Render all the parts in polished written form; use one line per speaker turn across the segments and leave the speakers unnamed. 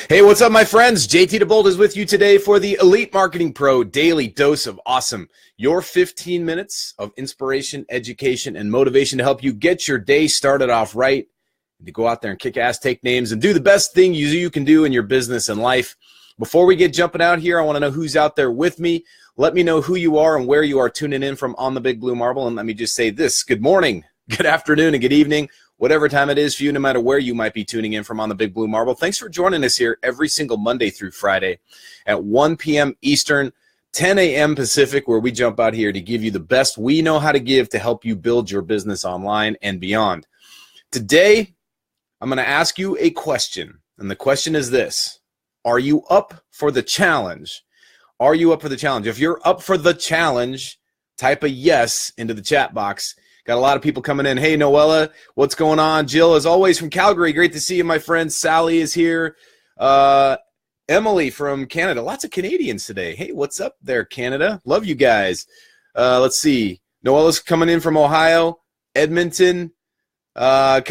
Hey, what's up, my friends? JT DeBolt is with you today for the Elite Marketing Pro Daily Dose of Awesome. Your 15 minutes of inspiration, education, and motivation to help you get your day started off right, and to go out there and kick ass, take names, and do the best thing you can do in your business and life. Before we get jumping out here, I want to know who's out there with me. Let me know who you are and where you are tuning in from on the Big Blue Marble. And let me just say this: good morning, good afternoon, and good evening, whatever time it is for you, no matter where you might be tuning in from on the Big Blue Marble. Thanks for joining us here every single Monday through Friday at 1 p.m. Eastern, 10 a.m. Pacific, where we jump out here to give you the best we know how to give to help you build your business online and beyond. Today, I'm going to ask you a question, and the question is this: are you up for the challenge? Are you up for the challenge? If you're up for the challenge, type a yes into the chat box. Got a lot of people coming in. Hey, Noella, what's going on? Jill, as always, from Calgary. Great to see you, my friend. Sally is here. Emily from Canada. Lots of Canadians today. Hey, what's up there, Canada? Love you guys. Let's see. Noella's coming in from Ohio. Edmonton. I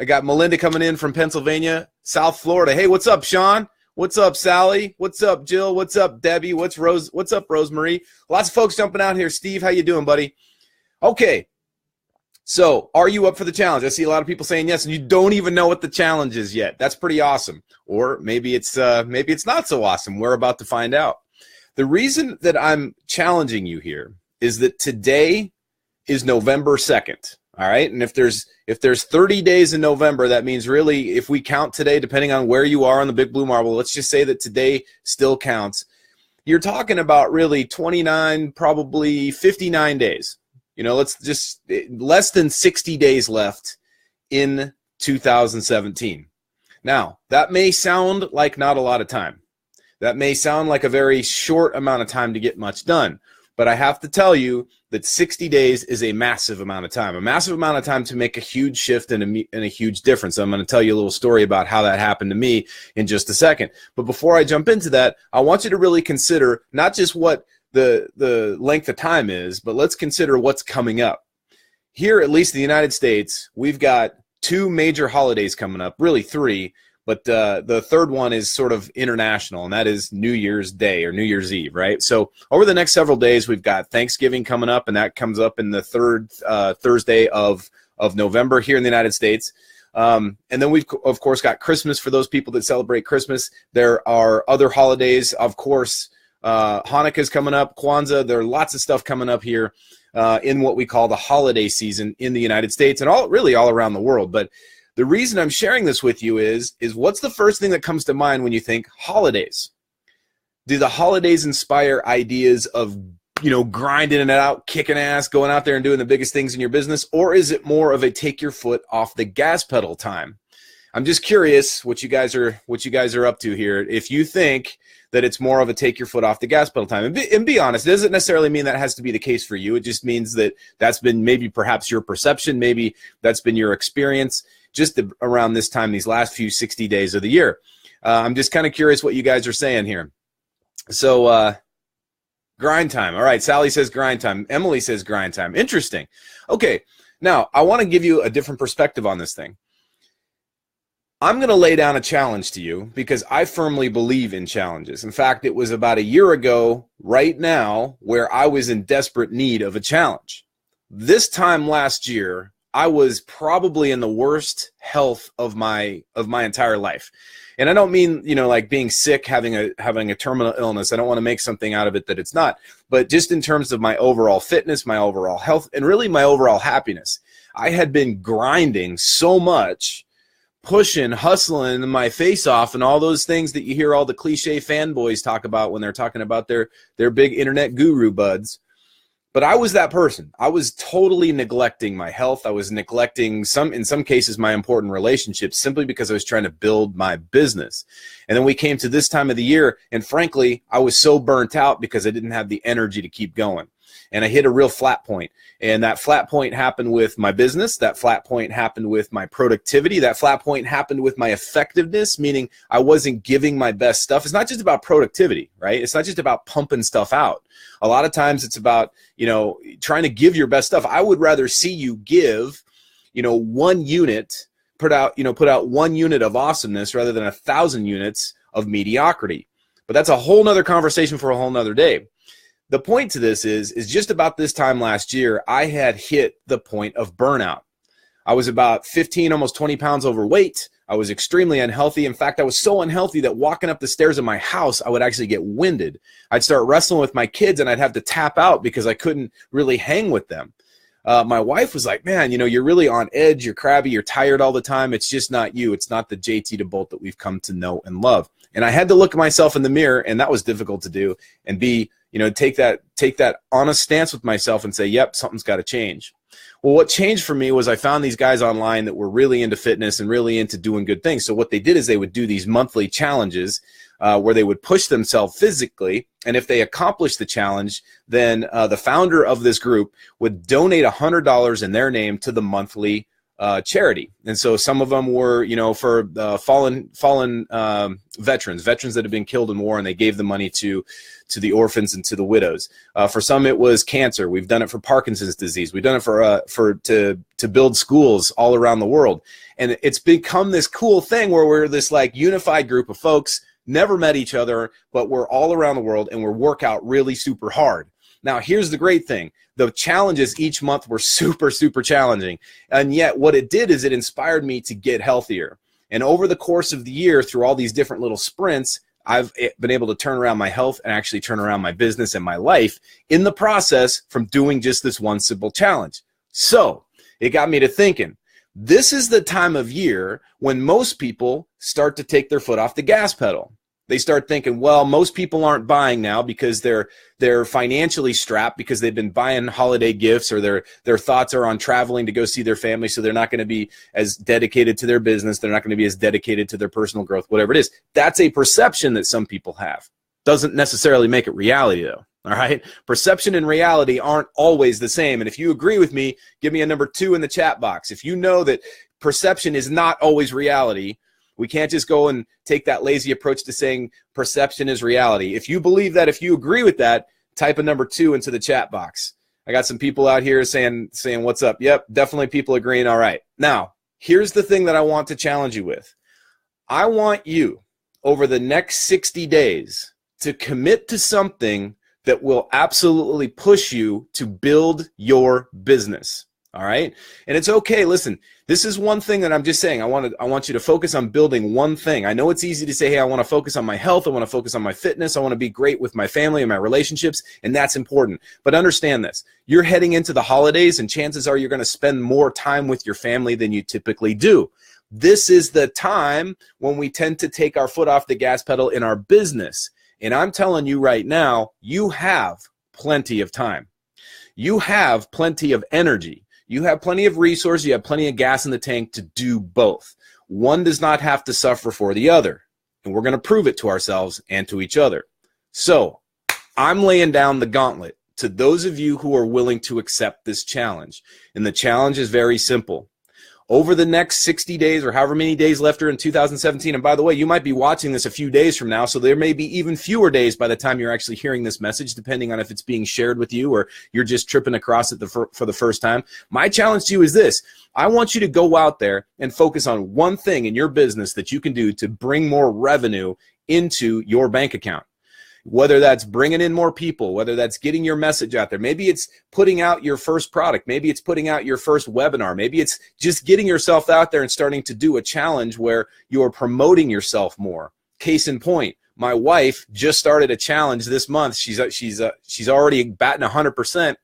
got Melinda coming in from Pennsylvania. South Florida. Hey, what's up, Sean? What's up, Sally? What's up, Jill? What's up, Debbie? What's up, Rosemary? Lots of folks jumping out here. Steve, how you doing, buddy? Okay. So, are you up for the challenge? I see a lot of people saying yes, and you don't even know what the challenge is yet. That's pretty awesome. Or maybe it's not so awesome. We're about to find out. The reason that I'm challenging you here is that today is November 2nd. All right, and if there's 30 days in November, that means really, if we count today, depending on where you are on the Big Blue Marble, let's just say that today still counts. You're talking about really 29, probably 59 days. You know, let's just less than 60 days left in 2017. Now, that may sound like not a lot of time. That may sound like a very short amount of time to get much done. But I have to tell you that 60 days is a massive amount of time to make a huge shift and a huge difference. I'm going to tell you a little story about how that happened to me in just a second. But before I jump into that, I want you to really consider not just what the length of time is, but let's consider what's coming up. Here, at least in the United States, we've got 2 major holidays coming up, really 3, but the third one is sort of international, and that is New Year's Day or New Year's Eve, right? So over the next several days, we've got Thanksgiving coming up, and that comes up in the third Thursday of November here in the United States. And then we've, of course, got Christmas for those people that celebrate Christmas. There are other holidays, of course. Hanukkah's coming up, Kwanzaa. There are lots of stuff coming up here in what we call the holiday season in the United States and all around the world. But the reason I'm sharing this with you is what's the first thing that comes to mind when you think holidays? Do the holidays inspire ideas of, grinding it out, kicking ass, going out there and doing the biggest things in your business? Or is it more of a take your foot off the gas pedal time? I'm just curious what you guys are up to here. If you think that it's more of a take your foot off the gas pedal time, and be honest, it doesn't necessarily mean that has to be the case for you. It just means that that's been maybe perhaps your perception, maybe that's been your experience just around this time, these last few 60 days of the year. I'm just kind of curious what you guys are saying here. So grind time. All right, Sally says grind time. Emily says grind time. Interesting. Okay, now I want to give you a different perspective on this thing. I'm going to lay down a challenge to you because I firmly believe in challenges. In fact, it was about a year ago right now where I was in desperate need of a challenge. This time last year, I was probably in the worst health of my entire life. And I don't mean, like being sick, having a terminal illness. I don't want to make something out of it that it's not. But just in terms of my overall fitness, my overall health, and really my overall happiness. I had been grinding so much, pushing, hustling my face off, and all those things that you hear all the cliche fanboys talk about when they're talking about their big internet guru buds. But I was that person. I was totally neglecting my health. I was neglecting in some cases, my important relationships simply because I was trying to build my business. And then we came to this time of the year, and frankly, I was so burnt out because I didn't have the energy to keep going. And I hit a real flat point. And that flat point happened with my business. That flat point happened with my productivity. That flat point happened with my effectiveness, meaning I wasn't giving my best stuff. It's not just about productivity, right? It's not just about pumping stuff out. A lot of times it's about, trying to give your best stuff. I would rather see you give, 1 unit, put out 1 unit of awesomeness rather than 1,000 units of mediocrity. But that's a whole nother conversation for a whole nother day. The point to this is just about this time last year, I had hit the point of burnout. I was about 15, almost 20 pounds overweight. I was extremely unhealthy. In fact, I was so unhealthy that walking up the stairs of my house, I would actually get winded. I'd start wrestling with my kids and I'd have to tap out because I couldn't really hang with them. My wife was like, man, you're really on edge. You're crabby. You're tired all the time. It's just not you. It's not the JT DeBolt that we've come to know and love. And I had to look at myself in the mirror, and that was difficult to do, and take that honest stance with myself and say, yep, something's got to change. Well, what changed for me was I found these guys online that were really into fitness and really into doing good things. So what they did is they would do these monthly challenges where they would push themselves physically. And if they accomplished the challenge, then the founder of this group would donate $100 in their name to the monthly charity. And so some of them were, for fallen veterans that had been killed in war, and they gave the money to the orphans and to the widows. For some, it was cancer. We've done it for Parkinson's disease. We've done it to build schools all around the world. And it's become this cool thing where we're this like unified group of folks, never met each other, but we're all around the world and we work out really super hard. Now, here's the great thing. The challenges each month were super, super challenging. And yet what it did is it inspired me to get healthier. And over the course of the year, through all these different little sprints, I've been able to turn around my health and actually turn around my business and my life in the process from doing just this one simple challenge. So it got me to thinking, this is the time of year when most people start to take their foot off the gas pedal. They start thinking, well, most people aren't buying now because they're financially strapped because they've been buying holiday gifts, or their thoughts are on traveling to go see their family, so they're not going to be as dedicated to their business. They're not going to be as dedicated to their personal growth, whatever it is. That's a perception that some people have. Doesn't necessarily make it reality, though. All right? Perception and reality aren't always the same. And if you agree with me, give me a number 2 in the chat box. If you know that perception is not always reality, we can't just go and take that lazy approach to saying perception is reality. If you believe that, if you agree with that, type a number 2 into the chat box. I got some people out here saying what's up. Yep, definitely people agreeing. All right. Now, here's the thing that I want to challenge you with. I want you over the next 60 days to commit to something that will absolutely push you to build your business. All right. And it's okay. Listen, this is one thing that I'm just saying. I want you to focus on building one thing. I know it's easy to say, hey, I want to focus on my health. I want to focus on my fitness. I want to be great with my family and my relationships. And that's important. But understand this. You're heading into the holidays, and chances are you're going to spend more time with your family than you typically do. This is the time when we tend to take our foot off the gas pedal in our business. And I'm telling you right now, you have plenty of time. You have plenty of energy. You have plenty of resources. You have plenty of gas in the tank to do both. One does not have to suffer for the other. And we're going to prove it to ourselves and to each other. So I'm laying down the gauntlet to those of you who are willing to accept this challenge. And the challenge is very simple. Over the next 60 days, or however many days left are in 2017, and by the way, you might be watching this a few days from now, so there may be even fewer days by the time you're actually hearing this message, depending on if it's being shared with you or you're just tripping across it for the first time. My challenge to you is this. I want you to go out there and focus on one thing in your business that you can do to bring more revenue into your bank account. Whether that's bringing in more people, whether that's getting your message out there. Maybe it's putting out your first product. Maybe it's putting out your first webinar. Maybe it's just getting yourself out there and starting to do a challenge where you're promoting yourself more. Case in point, my wife just started a challenge this month. She's already batting 100%,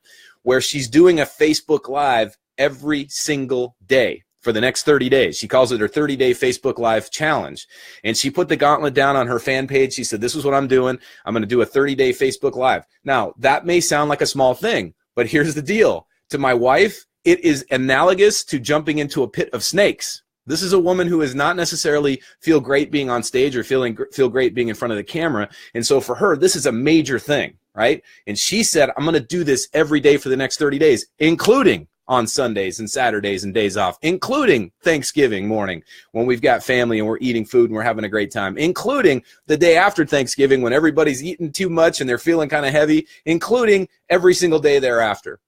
where she's doing a Facebook Live every single day for the next 30 days. She calls it her 30-day Facebook Live challenge. And she put the gauntlet down on her fan page. She said, this is what I'm doing. I'm going to do a 30-day Facebook Live. Now, that may sound like a small thing, but here's the deal. To my wife, it is analogous to jumping into a pit of snakes. This is a woman who does not necessarily feel great being on stage or feel great being in front of the camera. And so for her, this is a major thing, right? And she said, I'm going to do this every day for the next 30 days, including on Sundays and Saturdays and days off, including Thanksgiving morning when we've got family and we're eating food and we're having a great time, including the day after Thanksgiving when everybody's eating too much and they're feeling kind of heavy, including every single day thereafter.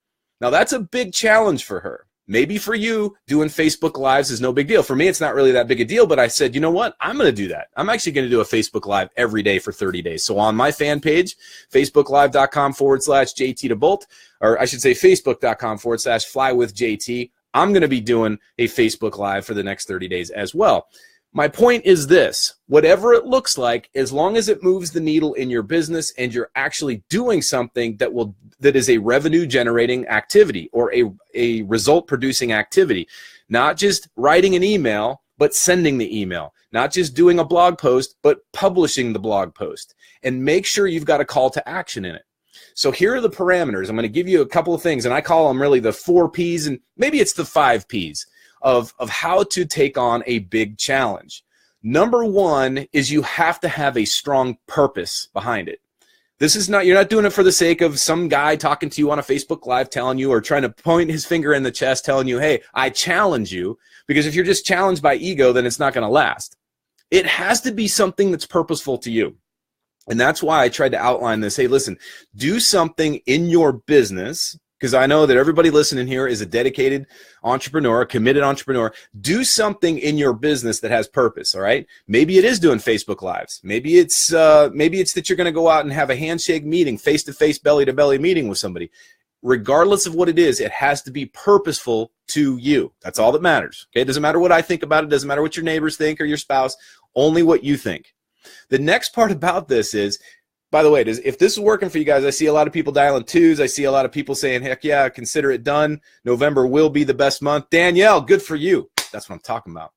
Now, that's a big challenge for her. Maybe for you, doing Facebook Lives is no big deal. For me, it's not really that big a deal, but I said, you know what? I'm going to do that. I'm actually going to do a Facebook Live every day for 30 days. So on my fan page, facebooklive.com/JT2Bolt, or I should say facebook.com/flywithJT, I'm going to be doing a Facebook Live for the next 30 days as well. My point is this: whatever it looks like, as long as it moves the needle in your business and you're actually doing something that is a revenue generating activity or a result producing activity, not just writing an email, but sending the email, not just doing a blog post, but publishing the blog post, and make sure you've got a call to action in it. So here are the parameters. I'm going to give you a couple of things, and I call them really the 4 Ps, and maybe it's the 5 Ps. Of how to take on a big challenge. Number 1 is you have to have a strong purpose behind it. This is not, you're not doing it for the sake of some guy talking to you on a Facebook Live telling you, or trying to point his finger in the chest telling you, hey, I challenge you. Because if you're just challenged by ego, then it's not going to last. It has to be something that's purposeful to you. And that's why I tried to outline this. Hey, listen, do something in your business, because I know that everybody listening here is a dedicated entrepreneur, a committed entrepreneur. Do something in your business that has purpose, all right? Maybe it is doing Facebook Lives. Maybe it's that you're going to go out and have a handshake meeting, face-to-face, belly-to-belly meeting with somebody. Regardless of what it is, it has to be purposeful to you. That's all that matters, okay? It doesn't matter what I think about it. It doesn't matter what your neighbors think or your spouse, only what you think. The next part about this is, by the way, if this is working for you guys, I see a lot of people dialing 2s. I see a lot of people saying, heck yeah, consider it done. November will be the best month. Danielle, good for you. That's what I'm talking about.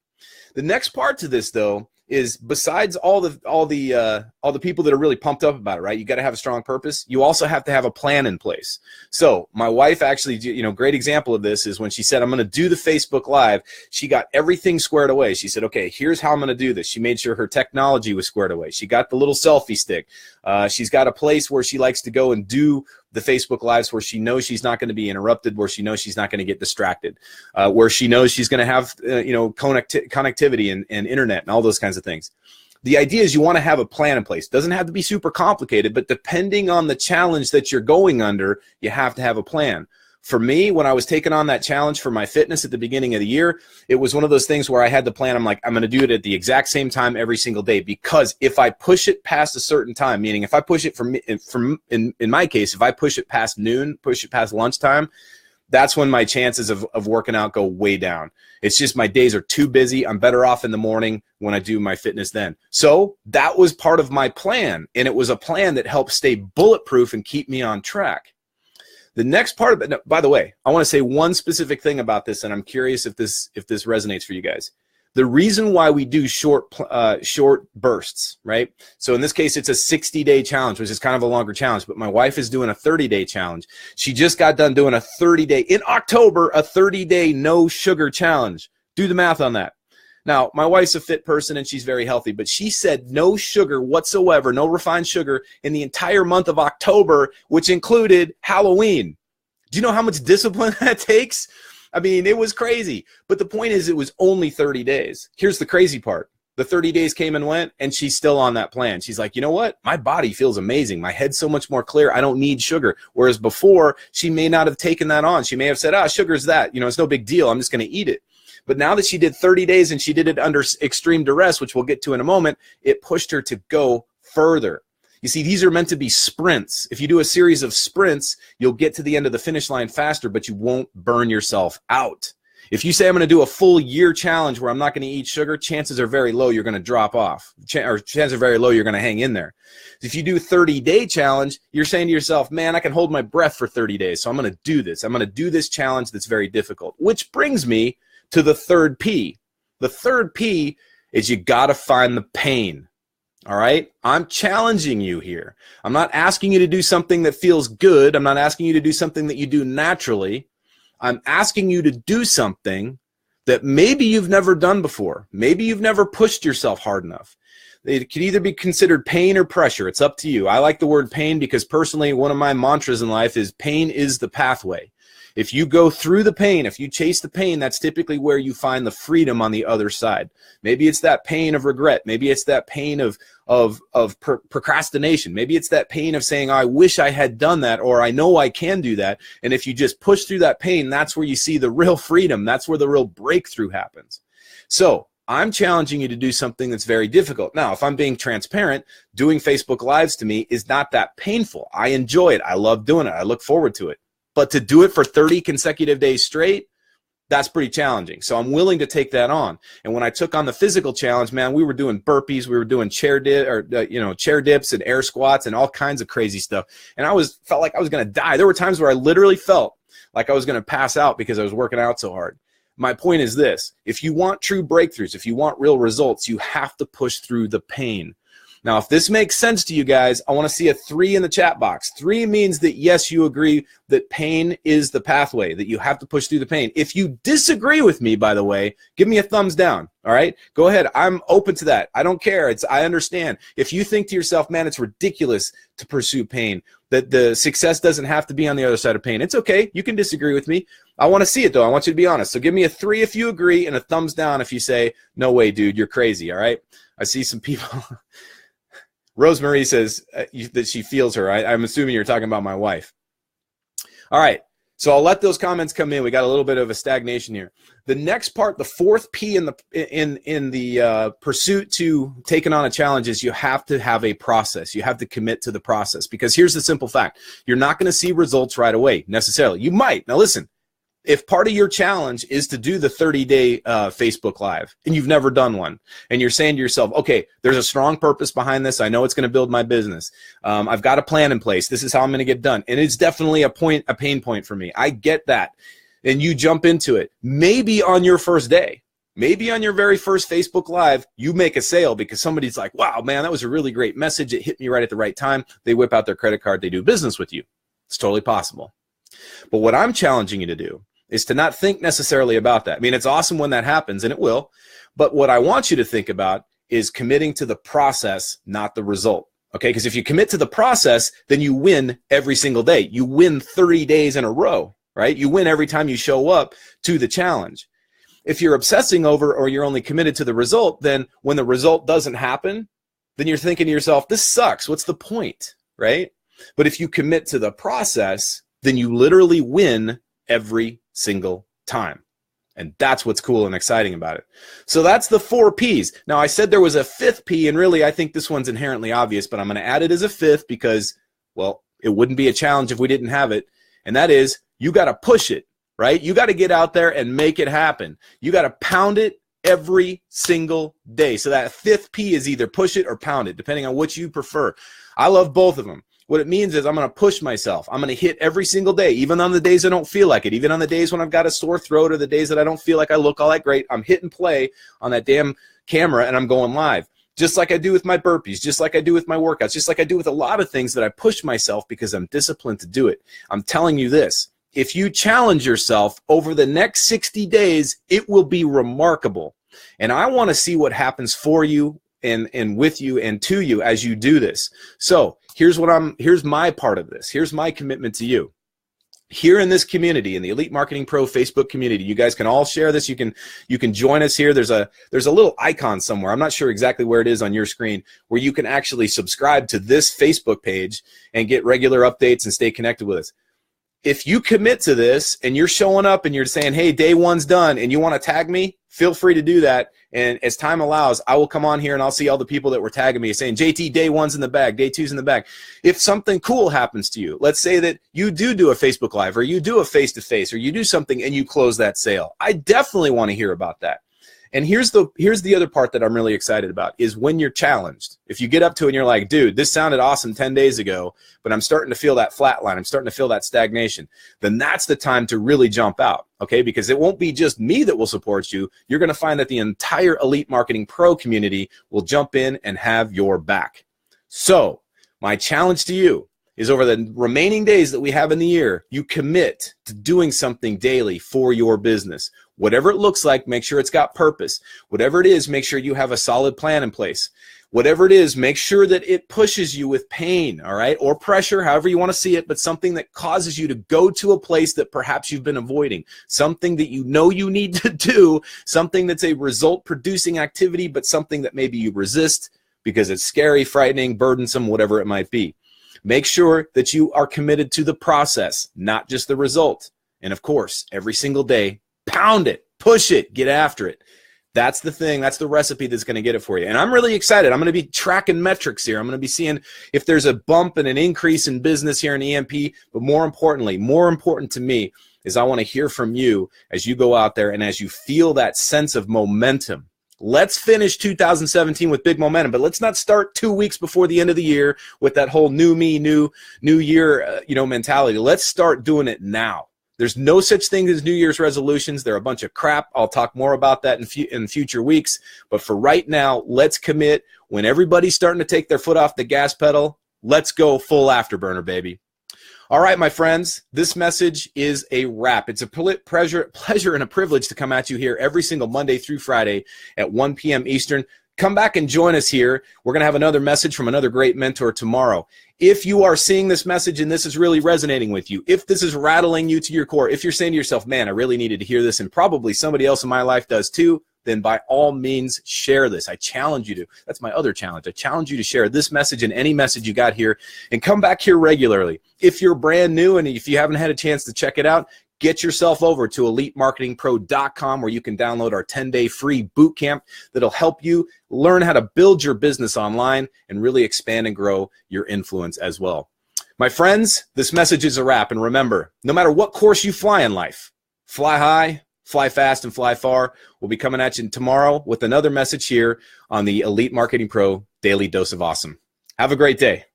The next part to this, though, is besides all the people that are really pumped up about it, right? You got to have a strong purpose. You also have to have a plan in place. So my wife actually, great example of this is when she said, I'm going to do the Facebook Live, she got everything squared away. She said, okay, here's how I'm going to do this. She made sure her technology was squared away. She got the little selfie stick. She's got a place where she likes to go and do the Facebook Lives where she knows she's not going to be interrupted, where she knows she's not going to get distracted, where she knows she's going to have connectivity and internet and all those kinds of things. The idea is you want to have a plan in place. It doesn't have to be super complicated, but depending on the challenge that you're going under, you have to have a plan. For me, when I was taking on that challenge for my fitness at the beginning of the year, it was one of those things where I had the plan. I'm like, I'm going to do it at the exact same time every single day, because if I push it past a certain time, meaning if I push it in my case, if I push it past noon, push it past lunchtime, that's when my chances of working out go way down. It's just my days are too busy. I'm better off in the morning when I do my fitness then. So that was part of my plan, and it was a plan that helped stay bulletproof and keep me on track. The next part of it, by the way, I want to say one specific thing about this, and I'm curious if this resonates for you guys. The reason why we do short bursts, right? So in this case, it's a 60-day challenge, which is kind of a longer challenge, but my wife is doing a 30-day challenge. She just got done doing a 30-day, in October, a 30-day no sugar challenge. Do the math on that. Now, my wife's a fit person and she's very healthy, but she said no sugar whatsoever, no refined sugar in the entire month of October, which included Halloween. Do you know how much discipline that takes? I mean, it was crazy. But the point is, it was only 30 days. Here's the crazy part. The 30 days came and went, and she's still on that plan. She's like, you know what? My body feels amazing. My head's so much more clear. I don't need sugar. Whereas before, she may not have taken that on. She may have said, sugar's that. It's no big deal. I'm just going to eat it. But now that she did 30 days and she did it under extreme duress, which we'll get to in a moment, it pushed her to go further. You see, these are meant to be sprints. If you do a series of sprints, you'll get to the end of the finish line faster, but you won't burn yourself out. If you say I'm going to do a full year challenge where I'm not going to eat sugar, chances are very low you're going to drop off. Chances are very low you're going to hang in there. If you do 30-day challenge, you're saying to yourself, man, I can hold my breath for 30 days, so I'm going to do this. I'm going to do this challenge that's very difficult, which brings me to the third P. The third P is you got to find the pain. All right? I'm challenging you here. I'm not asking you to do something that feels good. I'm not asking you to do something that you do naturally. I'm asking you to do something that maybe you've never done before. Maybe you've never pushed yourself hard enough. It can either be considered pain or pressure. It's up to you. I like the word pain because personally, one of my mantras in life is pain is the pathway. If you go through the pain, if you chase the pain, that's typically where you find the freedom on the other side. Maybe it's that pain of regret. Maybe it's that pain of procrastination. Maybe it's that pain of saying, oh, I wish I had done that, or I know I can do that. And if you just push through that pain, that's where you see the real freedom. That's where the real breakthrough happens. So I'm challenging you to do something that's very difficult. Now, if I'm being transparent, doing Facebook Lives to me is not that painful. I enjoy it. I love doing it. I look forward to it. But to do it for 30 consecutive days straight, that's pretty challenging. So I'm willing to take that on. And when I took on the physical challenge, man, we were doing burpees, we were doing chair dips and air squats and all kinds of crazy stuff. And I felt like I was going to die. There were times where I literally felt like I was going to pass out because I was working out so hard. My point is this: if you want true breakthroughs, if you want real results, you have to push through the pain. Now, if this makes sense to you guys, I want to see a 3 in the chat box. 3 means that, yes, you agree that pain is the pathway, that you have to push through the pain. If you disagree with me, by the way, give me a thumbs down, all right? Go ahead. I'm open to that. I don't care. I understand. If you think to yourself, man, it's ridiculous to pursue pain, that the success doesn't have to be on the other side of pain, it's okay. You can disagree with me. I want to see it, though. I want you to be honest. So give me a 3 if you agree and a thumbs down if you say, no way, dude, you're crazy, all right? I see some people... Rosemary says that she feels her. I'm assuming you're talking about my wife. All right, so I'll let those comments come in. We got a little bit of a stagnation here. The next part, the 4th P in the pursuit to taking on a challenge is you have to have a process. You have to commit to the process, because here's the simple fact: you're not going to see results right away necessarily. You might. Now listen. If part of your challenge is to do the 30-day Facebook Live and you've never done one, and you're saying to yourself, okay, there's a strong purpose behind this. I know it's going to build my business. I've got a plan in place. This is how I'm going to get done. And it's definitely a pain point for me. I get that. And you jump into it. Maybe on your first day, maybe on your very first Facebook Live, you make a sale because somebody's like, wow, man, that was a really great message. It hit me right at the right time. They whip out their credit card. They do business with you. It's totally possible. But what I'm challenging you to do is to not think necessarily about that. I mean, it's awesome when that happens, and it will. But what I want you to think about is committing to the process, not the result. Okay? Because if you commit to the process, then you win every single day. You win 30 days in a row, right? You win every time you show up to the challenge. If you're obsessing over, or you're only committed to the result, then when the result doesn't happen, then you're thinking to yourself, this sucks. What's the point, right? But if you commit to the process, then you literally win every single time. And that's what's cool and exciting about it. So that's the 4 Ps. Now, I said there was a 5th P, and really I think this one's inherently obvious, but I'm going to add it as a 5th because, well, it wouldn't be a challenge if we didn't have it. And that is, you got to push it, right? You got to get out there and make it happen. You got to pound it every single day. So that 5th P is either push it or pound it, depending on what you prefer. I love both of them. What it means is I'm going to push myself. I'm going to hit every single day, even on the days I don't feel like it, even on the days when I've got a sore throat or the days that I don't feel like I look all that great. I'm hitting play on that damn camera and I'm going live, just like I do with my burpees, just like I do with my workouts, just like I do with a lot of things that I push myself because I'm disciplined to do it. I'm telling you this. If you challenge yourself over the next 60 days, it will be remarkable. And I want to see what happens for you and with you and to you as you do this. So here's my part of this. Here's my commitment to you. Here in this community, in the Elite Marketing Pro Facebook community, you guys can all share this. You can join us here. There's a little icon somewhere. I'm not sure exactly where it is on your screen, where you can actually subscribe to this Facebook page and get regular updates and stay connected with us. If you commit to this and you're showing up and you're saying, hey, day 1's done, and you want to tag me, feel free to do that. And as time allows, I will come on here and I'll see all the people that were tagging me saying, JT, day 1's in the bag, day 2's in the bag. If something cool happens to you, let's say that you do a Facebook Live, or you do a face-to-face, or you do something and you close that sale, I definitely want to hear about that. And here's the other part that I'm really excited about, is when you're challenged. If you get up to it and you're like, dude, this sounded awesome 10 days ago, but I'm starting to feel that flat line, I'm starting to feel that stagnation, then that's the time to really jump out, okay? Because it won't be just me that will support you. You're going to find that the entire Elite Marketing Pro community will jump in and have your back. So my challenge to you is, over the remaining days that we have in the year, you commit to doing something daily for your business. Whatever it looks like, make sure it's got purpose. Whatever it is, make sure you have a solid plan in place. Whatever it is, make sure that it pushes you with pain, all right, or pressure, however you want to see it, but something that causes you to go to a place that perhaps you've been avoiding, something that you know you need to do, something that's a result-producing activity, but something that maybe you resist because it's scary, frightening, burdensome, whatever it might be. Make sure that you are committed to the process, not just the result. And of course, every single day, pound it, push it, get after it. That's the thing. That's the recipe that's going to get it for you. And I'm really excited. I'm going to be tracking metrics here. I'm going to be seeing if there's a bump and an increase in business here in EMP. But more importantly, more important to me is I want to hear from you as you go out there and as you feel that sense of momentum. Let's finish 2017 with big momentum, but let's not start 2 weeks before the end of the year with that whole new me, new year, mentality. Let's start doing it now. There's no such thing as New Year's resolutions. They're a bunch of crap. I'll talk more about that in future weeks. But for right now, let's commit. When everybody's starting to take their foot off the gas pedal, let's go full afterburner, baby. All right, my friends, this message is a wrap. It's a pleasure and a privilege to come at you here every single Monday through Friday at 1 p.m. Eastern. Come back and join us here. We're going to have another message from another great mentor tomorrow. If you are seeing this message and this is really resonating with you, if this is rattling you to your core, if you're saying to yourself, man, I really needed to hear this, and probably somebody else in my life does too, then by all means, share this. I challenge you to. That's my other challenge. I challenge you to share this message and any message you got here, and come back here regularly. If you're brand new and if you haven't had a chance to check it out, get yourself over to EliteMarketingPro.com where you can download our 10-day free boot camp that'll help you learn how to build your business online and really expand and grow your influence as well. My friends, this message is a wrap. And remember, no matter what course you fly in life, fly high, fly fast, and fly far. We'll be coming at you tomorrow with another message here on the Elite Marketing Pro Daily Dose of Awesome. Have a great day.